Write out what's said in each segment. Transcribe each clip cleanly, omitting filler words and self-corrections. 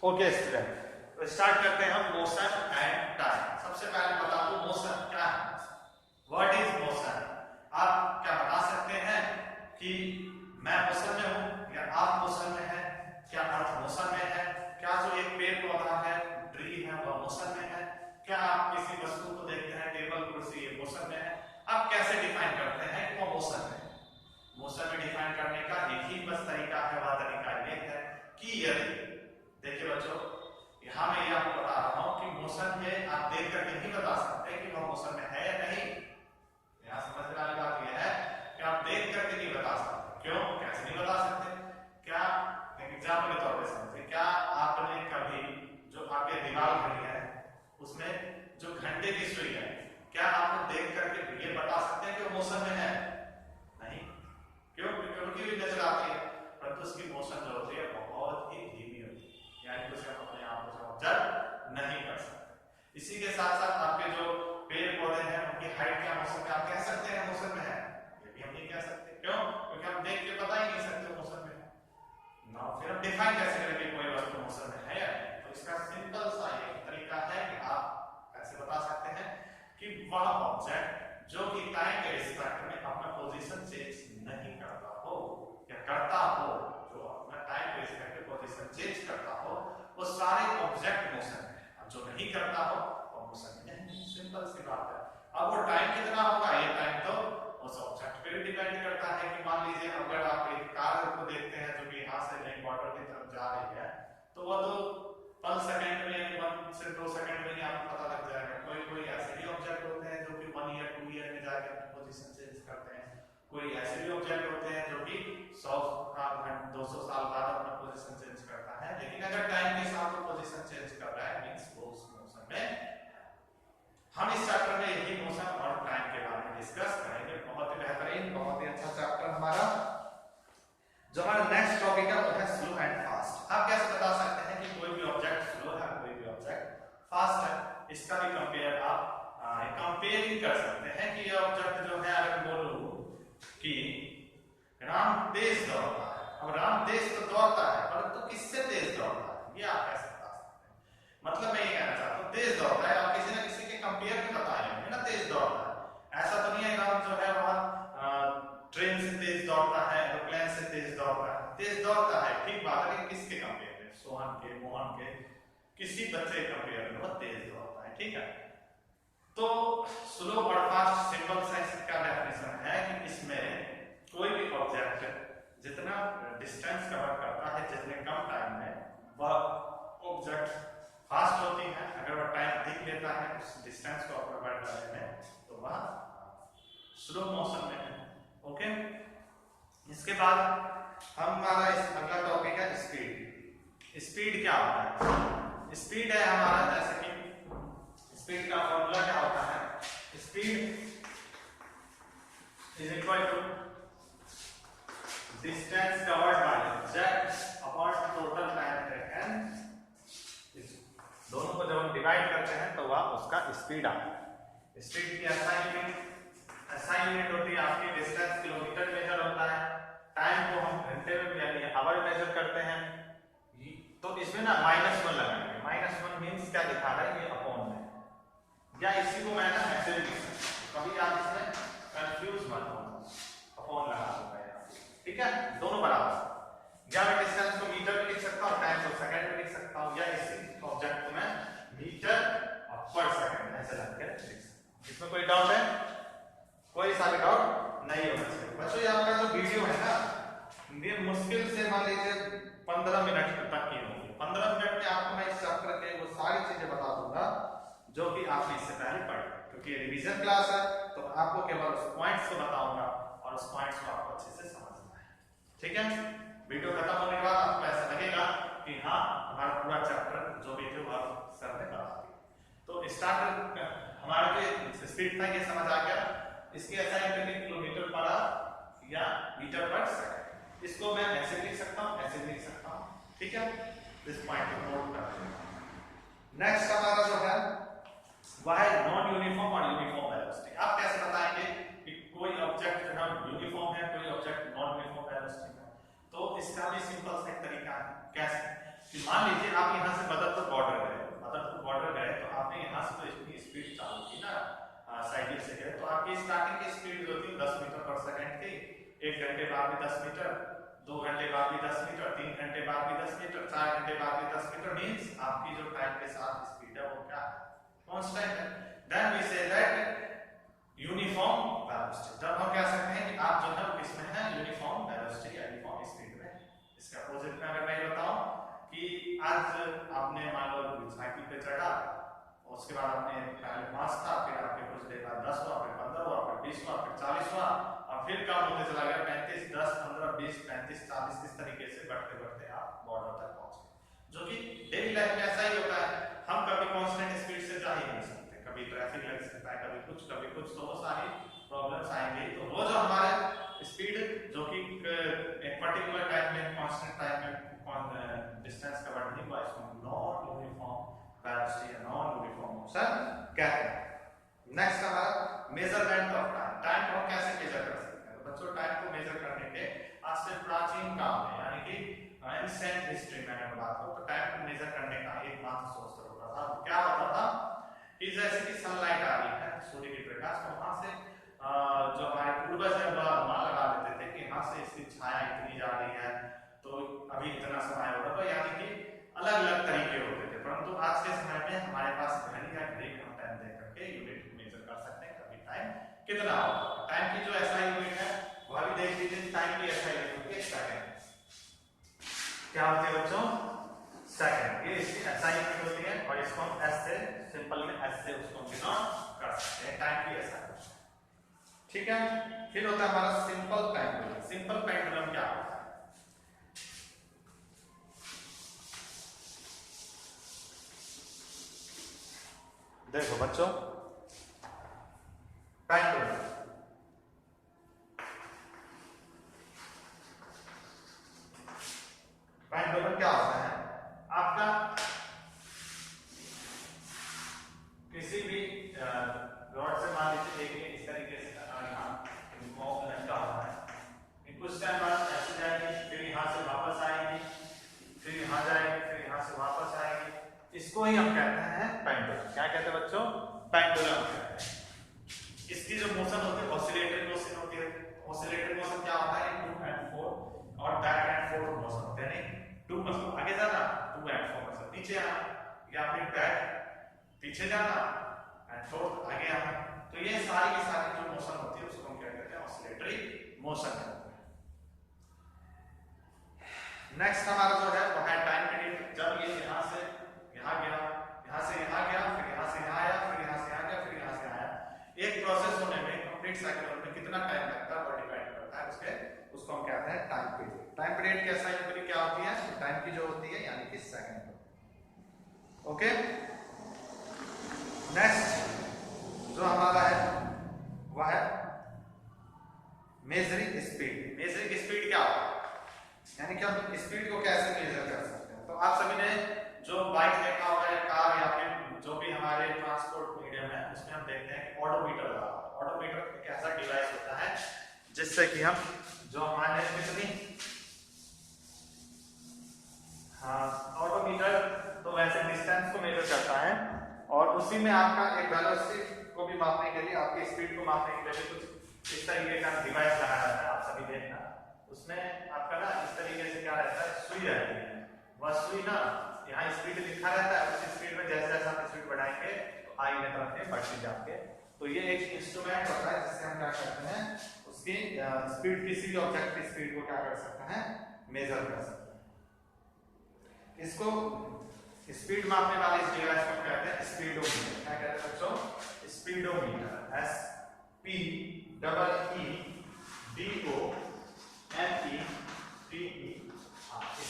Okay student, start करते हैं हम मोशन एंड टाइम। सबसे पहले बता दो मोशन क्या है, व्हाट इज मोशन। आप क्या बता सकते हैं कि मैं मोशन में हूं या आप मोशन में हैं, क्या अर्थ मोशन में है, क्या जो एक पेड़ पौधा है ट्री है वह मोशन में है, क्या आप किसी वस्तु को देखते हैं टेबल कुर्सी ये मोशन में है। आप कैसे डिफाइन करते हैं कि वो मोशन में है। मोशन में डिफाइन करने का एक ही बस तरीका है, वह तरीका ये है कि यदि देखिए बच्चों, यहां मैं ये आपको बता रहा हूं कि मोशन में आप देख कर नहीं बता सकते कि वह मोशन में है या नहीं। यहां समझने वाली बात यह है कि आप देख करके नहीं बता सकते। क्यों, कैसे नहीं बता सकते? क्या एग्जाम्पल के तौर पर समझिए, क्या आपने कभी जो आपके दीवार घड़ी है उसमें जो घंटे की सुई है, क्या आप देख करके ये बता सकते हैं कि वो मोशन में है? नहीं। क्यों? क्योंकि उनकी भी नजर आती है, परंतु उसकी मोशन जो होती है बहुत ही धीमी होती है, यानी उसे हम अपने आप को ऑब्जर्व नहीं कर सकते। इसी के साथ साथ आपके जो पेड़ पौधे हैं उनकी हाइट क्या मोशन में आप कह सकते हैं मोशन में है? ये भी हम नहीं कह सकते। क्यों? क्योंकि हम देख के बता ही नहीं सकते मोशन में है ना। फिर हम डिफाइन कैसे करेंगे कोई वस्तु मोशन में है या नहीं? तो इसका सिंपल सा एक तरीका है कि आप ऐसे बता सकते हैं कि वह ऑब्जेक्ट जो कि टाइम के रिस्पेक्ट में अपना पोजीशन चेंज नहीं करता हो या करता हो, जो अपना टाइम के रिस्पेक्ट में पोजीशन चेंज करता हो, वो सारे ऑब्जेक्ट मोशन में है। अब जो नहीं करता हो वो मोशन में नहीं। सिंपल सी बात है। अब वो टाइम कितना होगा, ये टाइम तो उस ऑब्जेक्ट पे भी डिपेंड करता है कि मान लीजिए अगर आप एक कार को देखते हैं जो कि यहाँ से नई बॉर्डर की तरफ जा रही है, तो वह तो 1 सेकंड में 1 से 2 सेकंड में ही आपको पता लग जाएगा। कोई ऐसे भी ऑब्जेक्ट होते हैं जो कि 1 ईयर 2 ईयर में जाके अपनी पोजीशन चेंज करते हैं। कोई ऐसे भी ऑब्जेक्ट होते हैं जो कि 100 साल 200 साल बाद अपना पोजीशन चेंज करता है। लेकिन अगर टाइम के साथ वो पोजीशन चेंज कर रहा है मींस वो उस मोशन में। हम इस चैप्टर में यही मोशन और टाइम के बारे में डिस्कस करेंगे। बहुत ही बेहतरीन, बहुत ही अच्छा चैप्टर हमारा। जो हमारा नेक्स्ट टॉपिक है वो है स्लो एंड फास्ट। आप कैसे बता सकते हैं कि कोई भी ऑब्जेक्ट स्लो है, कोई भी ऑब्जेक्ट फास्ट है? इसका भी कंपेयर आप कंपेयरिंग कर सकते हैं कि ये ऑब्जेक्ट जो है, अगर बोलूं कि राम तेज दौड़ता है, अब राम तेज तो दौड़ता है परंतु किससे तेज दौड़ता है, ये आप कैसे बता सकते हैं? मतलब मैं ये कहना चाहता हूं तेज दौड़ता है, आप किसी न किसी के कंपेयर में बताएंगे ना तेज दौड़ता है। ऐसा तो नहीं है राम जो है वहां ट्रेन से तेज दौड़ता है, एरोप्लेन से तेज दौड़ता है। तेज दौड़ता है, ठीक बात है, किसके कंपेयर में? सोहन के, मोहन के, किसी बच्चे के कंपेयर में वो तेज दौड़ता है। ठीक है, तो स्लो और फास्ट सिंपल सा इसका डेफिनेशन है कि इसमें कोई भी ऑब्जेक्ट जितना डिस्टेंस कवर करता है जितने कम टाइम में, वह ऑब्जेक्ट फास्ट होती है। अगर वह टाइम अधिक लेता है उस डिस्टेंस को कवर करने में, तो वह स्लो मोशन में है। ओके, इसके बाद हमारा अगला टॉपिक है स्पीड। स्पीड क्या होता है? स्पीड है हमारा, जैसे कि स्पीड का फॉर्मूला क्या होता है? Speed is equal to distance covered by object upon total time taken. दोनों को जब हम डिवाइड करते हैं तो वह उसका स्पीड आता है। स्पीड की SI यूनिट होती है आपकी, डिस्टेंस किलोमीटर मेजर होता है, टाइम को हम घंटे में यानी आवर मेजर करते हैं। तो इसमें ना -1 लगाएंगे। -1 मींस क्या दिखा रहा है, ये अपॉन में, या इसी को मैं ना ऐसे भी लिख सकता हूं, कभी आप इसमें कंफ्यूज मत हो, अपॉन लगा दूंगा यहाँ। ठीक है, दोनों बराबर, या मैं डिस्टेंस को मीटर में लिख सकता हूं, टाइम को सेकंड में लिख सकता हूं, या इसी ऑब्जेक्ट को मैं मीटर और पर सेकंड ऐसे लग के लिख सकता हूं। इसमें कोई डाउट है? कोई सा भी डाउट नहीं होना चाहिए। बच्चों ये आपका जो वीडियो है ना, ये मुश्किल से मान लीजिए 15 मिनट तक की होगी। 15 मिनट में आपको मैं इस चैप्टर के वो सारी चीजें बता दूंगा जो कि आपने इससे पहले पढ़ी, क्योंकि ये रिवीजन क्लास है। तो आपको केवल उस पॉइंट्स को बताऊंगा और उस पॉइंट्स को आपको अच्छे से समझना है। ठीक है, वीडियो खत्म होने के बाद आपको ऐसा लगेगा कि हाँ हमारा पूरा चैप्टर जो भी थे वह सर ने बता दिया। तो स्टार्ट हमारा जो स्पीड था ये समझ आ गया। इसके SI unit kilometre per hour या मीटर पर सेकंड। इसको मैं ऐसे लिख सकता हूं, ऐसे लिख सकता हूं। ठीक है, इस पॉइंट को नोट कर लेना। नेक्स्ट हमारा जो है वह है नॉन यूनिफॉर्म और यूनिफॉर्म वेलोसिटी। आप कैसे बताएंगे कि कोई ऑब्जेक्ट जो है यूनिफॉर्म है, कोई ऑब्जेक्ट नॉन यूनिफॉर्म वेलोसिटी है? तो इसका भी सिंपल सा एक तरीका है। कैसे कि मान लीजिए आप यहां से 10 मीटर, 2 घंटे बाद भी 10 मीटर, 3 घंटे बाद भी 10 मीटर, 4 घंटे बाद भी 10 मीटर, मींस आपकी जो टाइम के साथ स्पीड है वो क्या है, कांस्टेंट है। Then we say that uniform velocity, तब हम कह सकते हैं कि आप जो है किसमें है, यूनिफॉर्म वेलोसिटी या यूनिफॉर्म स्पीड में। इसका अपोजिट में अगर मैं ये बताऊं कि आज आपने मान लो साइकिल पे चढ़ा, उसके बाद आपने पहले 5 था, फिर आपके कुछ देर बाद 10 हुआ, फिर 15 हुआ, फिर 20 हुआ, फिर 40 हुआ, और फिर कम होते चला गया 35, 10, 15, 20, 35, 40, इस तरीके से बढ़ते बढ़ते आप बॉर्डर तक पहुंच गए। जो कि डेली लाइफ में ऐसा ही होता है, हम कभी कांस्टेंट स्पीड से जा ही नहीं सकते, कभी ट्रैफिक लग सकता है, कभी कुछ, तो वो सारी प्रॉब्लम्स आएंगी। तो वो जो हमारे स्पीड जो कि एक पर्टिकुलर टाइम में कांस्टेंट टाइम में डिस्टेंस कवर नहीं हुआ, इसको नॉन यूनिफॉर्म वेलोसिटी या नॉन यूनिफॉर्म मोशन कहते हैं। नेक्स्ट हमारा मेजरमेंट ऑफ टाइम, टाइम को हम कैसे मेजर कर सकते हैं। तो बच्चों टाइम को मेजर करने के आज से प्राचीन काल में यानी कि एंशिएंट हिस्ट्री में अगर बात करूं तो टाइम को मेजर करने का एकमात्र सोर्स होता था, क्या होता था कि जैसे कि सनलाइट आ रही है, सूर्य की प्रकाश, तो वहां से जो हमारे पूर्वज है वह अनुमान लगा लेते थे कि यहाँ से इसकी छाया इतनी जा रही है तो अभी इतना समय होगा, तो यानी कि अलग अलग तरीके होते थे। परंतु आज के समय में हमारे पास घड़ी है, घड़ी में हम टाइम देख करके यूनिट मेजर कर सकते हैं कभी टाइम कितना होगा। टाइम की जो ऐसा यूनिट है वह भी देख लीजिए, टाइम की ऐसा यूनिट है सेकंड। क्या होती है बच्चों, सेकंड। ये इसकी ऐसा यूनिट होती है और इसको हम एस से सिंपल में एस से उसको डिनोट कर सकते हैं, टाइम की ऐसा। ठीक है, फिर होता है हमारा सिंपल पेंडुलम। सिंपल पेंडुलम क्या होता है, देखो बच्चों, पेंडुलम क्या होता है, आपका किसी भी रॉड से मान लीजिए देखिए इस तरीके से लटका हुआ है, कुछ टाइम बाद ऐसे जाएगी, फिर यहाँ से वापस आएगी, फिर यहाँ जाएगी, फिर यहाँ से वापस आएगी, इसको ही हम कहते हैं पेंडुलम। क्या कहते हैं बच्चों, पेंडुलम कहते हैं। इसकी जो मोशन होती है ऑसिलेटरी मोशन होती है। ऑसिलेटरी मोशन क्या होता है, 2 and 4 और बैक एंड फोर्थ मोशन होते हैं। नहीं 2 मतलब आगे जाना, 2 and 4 मतलब नीचे आना, या फिर बैक पीछे जाना एंड फोर्थ आगे आना। तो ये सारी की सारी जो मोशन होती है उसको हम क्या कहते हैं, ऑसिलेटरी मोशन कहते हैं। नेक्स्ट हमारा जो है वो है टाइम पीरियड। जब ये यहाँ से यहाँ गया, यहाँ से यहाँ गया, फिर यहाँ से यहाँ आया, फिर यहाँ से यहाँ गया, फिर यहाँ से आया, एक प्रोसेस होने में कंप्लीट साइकिल में कितना टाइम लगता है वो डिपेंड करता है उसको हम कहते हैं टाइम पीरियड। टाइम पीरियड की ऐसा यूनिट क्या होती है, टाइम की जो होती है यानी कि सेकंड। ओके, नेक्स्ट जो हमारा है वह है मेजरिंग स्पीड। मेजरिंग स्पीड क्या होता है, यानी कि हम स्पीड को कैसे मेजर कर सकते हैं। तो आप सभी ने जो बाइक देखा होगा या कार या फिर जो भी हमारे ट्रांसपोर्ट मीडियम है उसमें हम देखते हैं कि ऑडोमीटर लगा। ऑडोमीटर एक ऐसा डिवाइस होता है जिससे कि हम जो हमारे कितनी ऑडोमीटर तो वैसे डिस्टेंस को मेजर करता है और उसी में आपका एक वेलोसिटी को भी मापने के लिए, आपकी स्पीड को मापने के लिए कुछ इस तरीके का डिवाइस लगाया जाता है। आप सभी देखना उसमें आपका ना इस तरीके से क्या रहता है, सुई रहती है। वह सुई ना यहाँ स्पीड लिखा रहता है, उस स्पीड में जैसे जैसे आप स्पीड बढ़ाएंगे तो आगे तरफ बढ़ती जाती है। तो ये एक इंस्ट्रूमेंट होता है जिससे हम क्या करते हैं, उसकी स्पीड, किसी भी ऑब्जेक्ट की स्पीड को क्या कर सकते हैं, मेजर कर सकते हैं। इसको स्पीड मापने वाले इस डिवाइस को कहते हैं स्पीडोमीटर। क्या कहते हैं बच्चों, speedometer.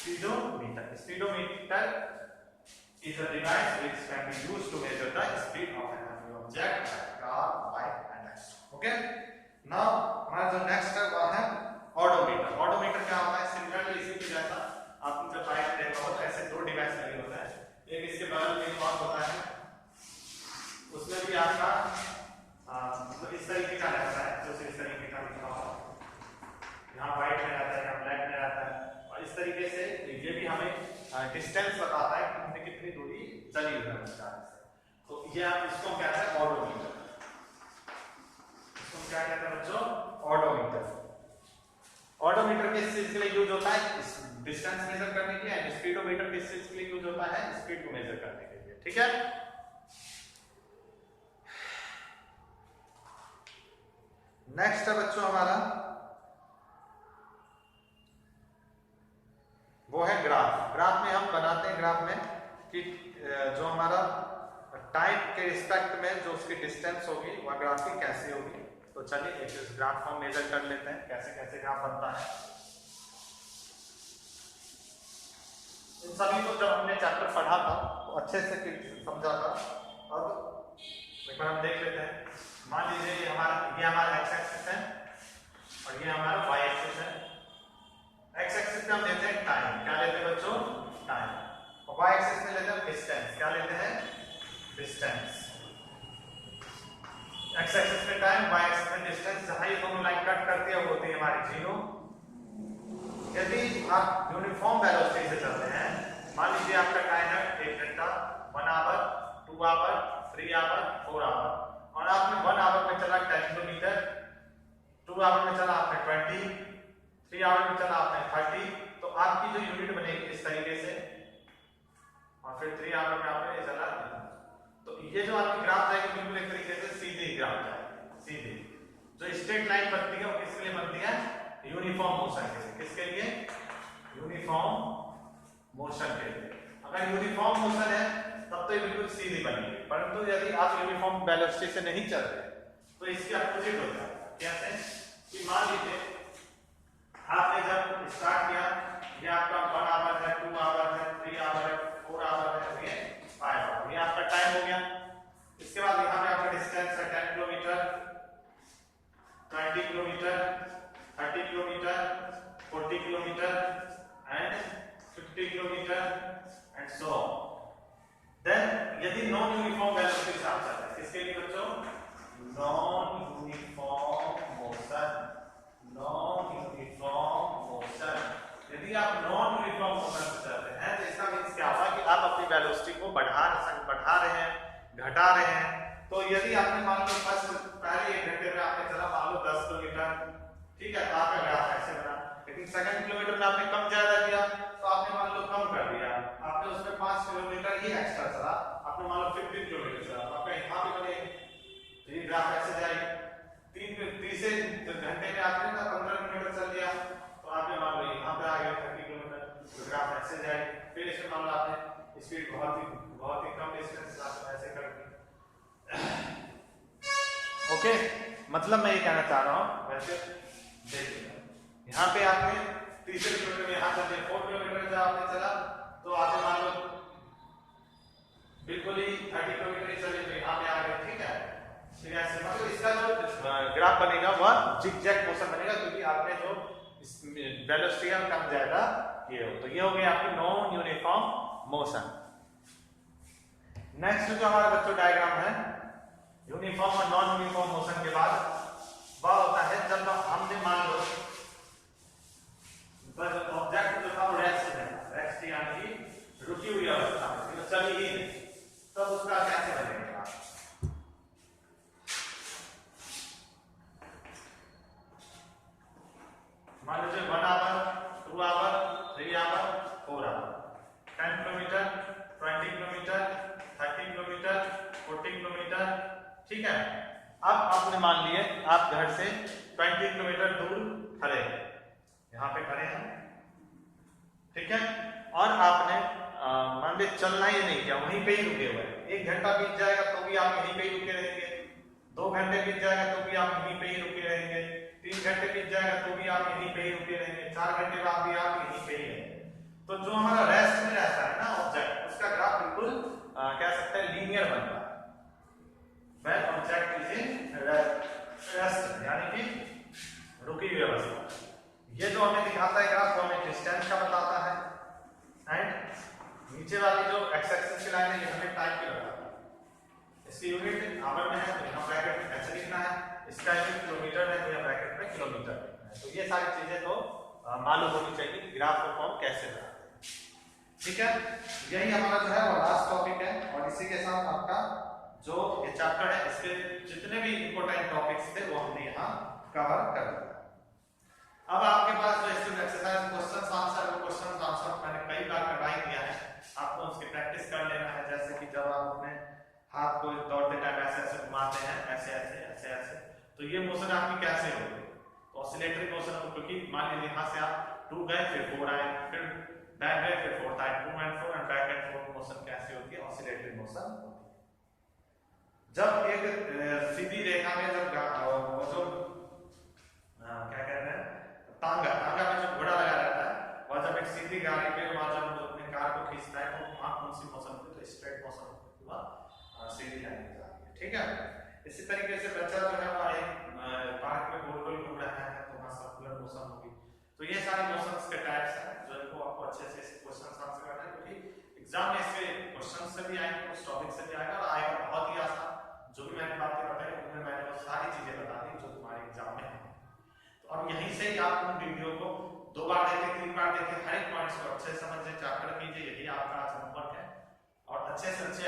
SPEEDOMETER। Speedometer is a device which can be used to measure the speed of an object like car, bike and etc. Okay. Now हमारा जो नेक्स्ट है वह है ऑडोमीटर। ऑडोमीटर क्या होता है, सिमिलरली इसी के जैसा आपने जब बाइक देखा हो तो ऐसे 2 डिवाइस लगे होता है, एक इसके बगल में एक और होता है, उसमें भी आपका मतलब इस तरीके का रहता है, जो इस तरीके का लिखा हुआ यहाँ व्हाइट में रहता है, यहाँ ब्लैक में रहता है, और इस तरीके से ये भी हमें डिस्टेंस बताता है कि हमने कितनी दूरी चली हुई है उस गाड़ी से। तो ये आप इसको कहते हैं ऑडोमीटर। इसको क्या कहते हैं बच्चों, ऑडोमीटर। ऑडोमीटर डिस्टेंस मेजर करने के लिए, एंड स्पीडोमीटर किस चीज के लिए यूज होता है, स्पीड को मेजर करने के लिए। ठीक है, नेक्स्ट है बच्चों हमारा वो है ग्राफ। ग्राफ में हम बनाते हैं, ग्राफ में कि जो हमारा टाइम के रिस्पेक्ट में जो उसकी डिस्टेंस होगी वह ग्राफिक कैसी होगी। तो चलिए एक इस ग्राफ को मेजर कर लेते हैं, कैसे कैसे ग्राफ बनता है। इन सभी को जब हमने चैप्टर पढ़ा था तो अच्छे से समझा था। अब एक बार हम देख लेते हैं। मान लीजिए ये हमारा एक्स एक्सिस है और ये हमारा वाई एक्सिस है। एक्स एक्सिस पे हम लेते हैं टाइम, क्या लेते हैं बच्चों, टाइम। और वाई एक्सिस में लेते हैं डिस्टेंस, क्या लेते हैं, डिस्टेंस। एक्स एक्सिस में टाइम, वाई एक्सिस में डिस्टेंस। जहां ये दोनों लाइन कट करती है वो होती है हमारी जीरो। यदि आप यूनिफॉर्म वेलोसिटी से चलते हैं, मान लीजिए आपका टाइम है 1 घंटा, 1 आवर, 2 आवर, 3 आवर, 4 आवर, और आपने 1 आवर में चला 10 किलोमीटर, 2 आवर में चला आपने 20, 3 आवर में चला आपने 30, तो आपकी जो यूनिट बनेगी इस तरीके से, और फिर 3 आवर में आपने चला। तो ये जो आपकी ग्राफ जाएगी बिल्कुल एक तरीके से सीधी ग्राफ जाएगी, सीधी। जो स्ट्रेट लाइन बनती है वो किसके लिए बनती है, यूनिफॉर्म मोशन के लिए। किसके लिए, यूनिफॉर्म मोशन के लिए। अगर यूनिफॉर्म मोशन है तब तो ये बिल्कुल सीधी बनेगी, परंतु यदि आप यूनिफॉर्म वेलोसिटी से नहीं चल रहे तो इसके अपोजिट हो जाएगा। कैसे, कि मान लीजिए आपने जब स्टार्ट किया, ये आपका 1 आवर है, 2 आवर है, 3 आवर है, 4 आवर है, ये 5 आवर, ये आपका टाइम हो गया। इसके बाद यहाँ पे आपका डिस्टेंस है 10 kilometre, 20 kilometre, 30 kilometre, 40 kilometre and 50 kilometre and so on. Then यदि नॉन यूनिफॉर्म वेलोसिटी से आप चलते हैं, किसके लिए बच्चों, non uniform motion, non uniform motion. यदि आप नॉन यूनिफॉर्म मोशन से चलते हैं तो इसका मींस क्या होगा कि आप अपनी वेलोसिटी को बढ़ा रहे हैं, घटा रहे हैं। तो यदि आपने मान लो पहले 1 घंटे में आपने चला मान लो 10 किलोमीटर, ठीक है, तो आपका ग्राफ ऐसे बना। लेकिन सेकंड किलोमीटर में आपने कम ज्यादा किया तो आपने मान लो कम कर दिया, आपने उसमें 5 किलोमीटर ही एक्स्ट्रा चला, आपने मान लो 50 किलोमीटर चला, तो आपका यहाँ पे बने ये ग्राफ ऐसे जाएगी। 3 घंटे में आपने 15 किलोमीटर चल लिया तो आपने मान लो यहाँ पे आ गया 30 किलोमीटर, तो ग्राफ ऐसे जाएगी। फिर इसमें मान लो आपने स्पीड बहुत ही कम डिस्टेंस आपने ऐसे कर दी। ओके, मतलब मैं ये कहना चाह रहा हूँ, वैसे देखिए यहाँ पे आपने 30 किलोमीटर में यहाँ चलते 4 किलोमीटर जब आपने चला तो आपने मान लो बिल्कुल ही 30 किलोमीटर ही चले तो यहाँ पे आ गए, ठीक है। फिर ऐसे मतलब इसका जो ग्राफ बनेगा वह जिगजैग मोशन बनेगा, क्योंकि आपने जो वेलोसिटी कम ज्यादा किए हो। तो ये हो गई आपकी नॉन यूनिफॉर्म मोशन। नेक्स्ट जो हमारा बच्चों डायग्राम है यूनिफॉर्म और नॉन यूनिफॉर्म मोशन के बाद वह होता है जब हमने मान लो ऑब्जेक्ट जो था वो रेस्ट है, रेस्ट यानी कि रुकी हुई अवस्था में, तो चली ही नहीं, तब उसका कैसे बनेगा। मान लीजिए 1 hour, 2 hour, 3 hour, 4 hour, 10 kilometre, 20 kilometre, 30 kilometre, 40 kilometre, ठीक है। अब आपने मान लिए आप घर से 20 किलोमीटर दूर खड़े हैं, यहाँ पे खड़े हैं, ठीक है, और आपने मान लीजिए चलना ही नहीं किया, वहीं पे ही रुके हुए हैं। 1 घंटा बीत जाएगा तो भी आप यहीं पे ही रुके रहेंगे, 2 घंटे बीत जाएगा तो भी आप यहीं पे ही रुके रहेंगे, 3 घंटे बीत जाएगा तो भी आप यहीं पे ही रुके रहेंगे, 4 घंटे बाद भी आप यहीं पे ही रहेंगे। तो जो हमारा रेस्ट में रहता है ना ऑब्जेक्ट, उसका ग्राफ बिल्कुल कह सकते हैं लीनियर बनता है। When object is in rest यानी कि रुकी हुई अवस्था। ये जो हमें दिखाता है ग्राफ वो हमें डिस्टेंस का बताता है, एंड नीचे वाली जो एक्स एक्सिस की लाइन है ये हमें टाइम की बताता है। इसकी यूनिट आवर में है तो यहाँ ब्रैकेट में ऐसे लिखना है, इसका यूनिट किलोमीटर है तो यहाँ ब्रैकेट में किलोमीटर लिखना है। तो ये सारी चीजें तो मालूम होनी चाहिए कि ग्राफ को फॉर्म कैसे बनाते हैं, ठीक है। यही हमारा जो है वो लास्ट टॉपिक है, और इसी के साथ आपका जो ये चैप्टर है इसके जितने भी इंपॉर्टेंट टॉपिक्स थे वो हमने यहाँ कवर कर दिया। अब आपके पास जो एक्सरसाइज क्वेश्चंस आंसर वो क्वेश्चंस ऐसे ऐसे ऐसे ऐसे, तो ये मोशन आपकी कैसे होगी, तो ऑसिलेटरी मोशन हो, क्योंकि मान लीजिए यहाँ से आप 2 गए फिर 4 आए, फिर बैक गए फिर 4 आए, 2 and 4 and back and 4 motion कैसे होती है, ऑसिलेटरी मोशन होती है। जब एक सीधी रेखा में जब जो क्या कहते हैं तांगा तांगा में जो घोड़ा लगा रहता है, वह जब एक सीधी गाड़ी पे वहां जब अपने कार को खींचता है तो वहां कौन सी मोशन होती है, तो स्ट्रेट मोशन होती है, वह सीधी लाइन में जाती है। ठीक है, इसी तरीके से बच्चा जो है वह एक पार्क में गोल गोल घूम रहा है तो वहां सर्कुलर मोशन होगी। तो ये सारे मोशंस के टाइप्स हैं जो इनको आपको अच्छे से क्वेश्चन आंसर करना है, क्योंकि एग्जाम में इसके क्वेश्चन से भी आएंगे, उस टॉपिक से भी आएगा और आएगा बहुत ही आसान। जो भी मैंने बातें बताई उनमें मैंने वो सारी चीजें बता दी जो तुम्हारे एग्जाम में है। तो अब यहीं से ही आप उन वीडियो को 2 बार देखें, 3 बार देखें, हर एक पॉइंट्स को अच्छे समझ से चाकर कीजिए, यही आपका आज होमवर्क है। और अच्छे से अच्छे